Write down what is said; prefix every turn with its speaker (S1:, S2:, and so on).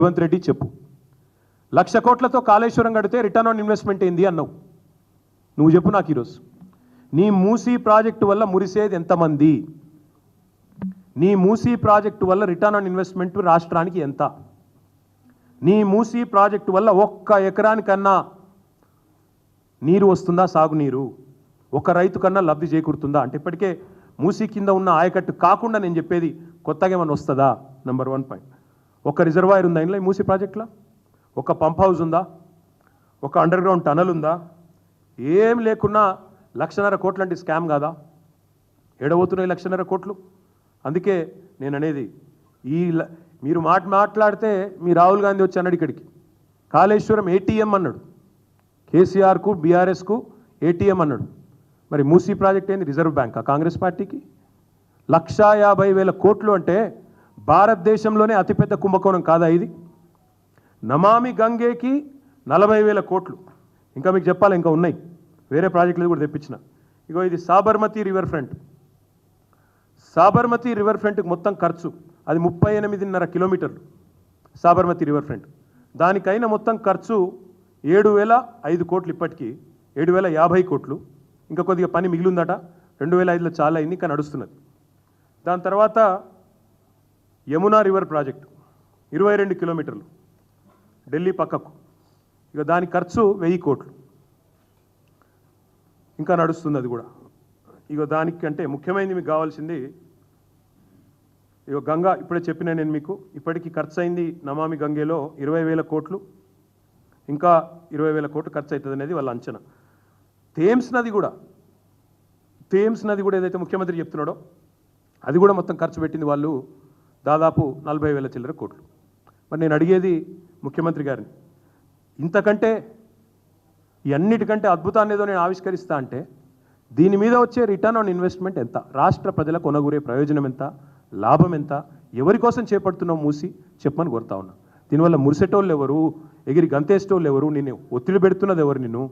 S1: రేవంత్ రెడ్డి చెప్పు, 1,00,000 కోట్లతో కాళేశ్వరం కడితే రిటర్న్ ఆన్ ఇన్వెస్ట్మెంట్ ఏంది అన్నావు. నువ్వు చెప్పు నాకు ఈరోజు. నీ మూసీ ప్రాజెక్టు వల్ల మురిసేది ఎంతమంది? నీ మూసీ ప్రాజెక్టు వల్ల రిటర్న్ ఆన్ ఇన్వెస్ట్మెంట్ రాష్ట్రానికి ఎంత? నీ మూసీ ప్రాజెక్టు వల్ల 1 ఎకరానికన్నా నీరు వస్తుందా? సాగునీరు ఒక రైతు కన్నా లబ్ధి చేకూరుతుందా? అంటే ఇప్పటికే మూసీ కింద ఉన్న ఆయకట్టు కాకుండా నేను చెప్పేది కొత్తగా ఏమైనా వస్తుందా? Number 1 point. ఒక రిజర్వాయర్ ఉందా ఇంట్లో మూసీ ప్రాజెక్టులో? ఒక పంప్ హౌస్ ఉందా? ఒక అండర్ గ్రౌండ్ టనల్ ఉందా? ఏం లేకున్నా 1,50,000 కోట్లు అంటే స్కామ్ కాదా? ఎడబోతున్నాయి 1,50,000 కోట్లు. అందుకే నేను అనేది, మీరు మాట్లాడితే మీ రాహుల్ గాంధీ వచ్చి అన్నాడు ఇక్కడికి, కాళేశ్వరం ఏటీఎం అన్నాడు, కేసీఆర్కు బీఆర్ఎస్కు ఏటీఎం అన్నాడు. మరి మూసీ ప్రాజెక్ట్ ఏంది? రిజర్వ్ బ్యాంకా కాంగ్రెస్ పార్టీకి? 1,50,000 కోట్లు అంటే భారతదేశంలోనే అతిపెద్ద కుంభకోణం కాదా ఇది? నమామి గంగేకి 40,000 కోట్లు. ఇంకా మీకు చెప్పాలి, ఇంకా ఉన్నాయి వేరే ప్రాజెక్టులు కూడా తెప్పించిన. ఇగో ఇది Sabarmati river front. Sabarmati river ఫ్రంట్కి మొత్తం ఖర్చు అది 38.5 కిలోమీటర్లు సాబర్మతి రివర్ ఫ్రంట్. దానికైనా మొత్తం ఖర్చు 7,005 కోట్లు. ఇప్పటికీ 7,050 కోట్లు. ఇంకా కొద్దిగా పని మిగిలిందట. 2005లో చాలా అయింది, ఇంకా నడుస్తున్నది. దాని తర్వాత యమునా రివర్ ప్రాజెక్టు 22 కిలోమీటర్లు ఢిల్లీ పక్కకు. ఇక దాని ఖర్చు 1000 కోట్లు, ఇంకా నడుస్తుంది అది కూడా. ఇక దానికంటే ముఖ్యమైనది మీకు కావాల్సింది ఇక గంగా. ఇప్పుడే చెప్పిన నేను మీకు, ఇప్పటికీ ఖర్చు అయింది నమామి గంగేలో 20,000 కోట్లు, ఇంకా 20,000 కోట్లు ఖర్చు అవుతుంది అనేది వాళ్ళ అంచనా. థేమ్స్ నది కూడా ఏదైతే ముఖ్యమంత్రి చెప్తున్నాడో అది కూడా మొత్తం ఖర్చు పెట్టింది వాళ్ళు దాదాపు 40,000 చిల్లర కోట్లు. మరి నేను అడిగేది ముఖ్యమంత్రి గారిని, ఇంతకంటే ఈ అన్నిటికంటే అద్భుతాన్ని ఏదో నేను ఆవిష్కరిస్తా అంటే దీని మీద వచ్చే రిటర్న్ ఆన్ ఇన్వెస్ట్మెంట్ ఎంత? రాష్ట్ర ప్రజలకు కొనగూరే ప్రయోజనం ఎంత? లాభం ఎంత? ఎవరి కోసం చేపడుతున్నావు మూసి చెప్పమని కోరుతా ఉన్నా. దీనివల్ల మురిసేటోళ్ళు ఎవరు? ఎగిరి గంతేసేటోళ్ళు ఎవరు? నిన్ను ఒత్తిడి పెడుతున్నది ఎవరు? నిన్ను